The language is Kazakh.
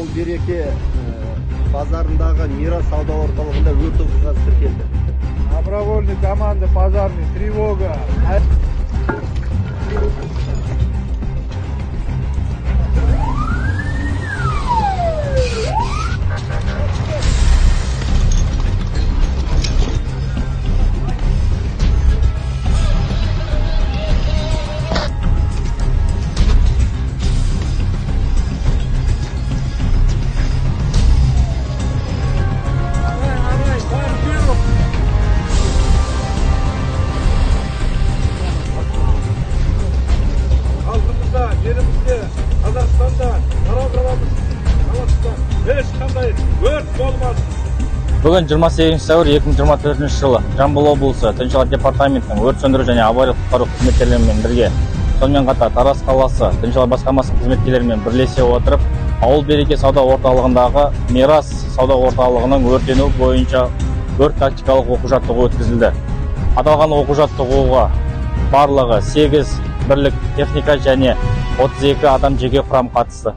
Ауыл Береке базарындағы Мирас сауда орталығында өрт оқиғасы тіркелді. Добровольный команда пожарный, тревога. Жерімізде, Қазақстанда, қаламыз, ешқандай өрт болмасын. Бүгін 28 сәуір 2024 жылы Жамбыл облысы Төтенше департаментінің өрт сөндіру және авариялық-құтқару қызметкерлерімен бірге, сонымен қатар Тараз қаласы Төтенше басқармасының қызметкерлерімен бірлесе отырып, Ауыл Береке сауда орталығындағы Мирас сауда орталығының өртену бойынша өрт тактикалық оқу-жаттығу өткізілді. Аталған оқу-жаттығуға барлығы 8 бірлік техника және 32 адам жеке құрам қатысты.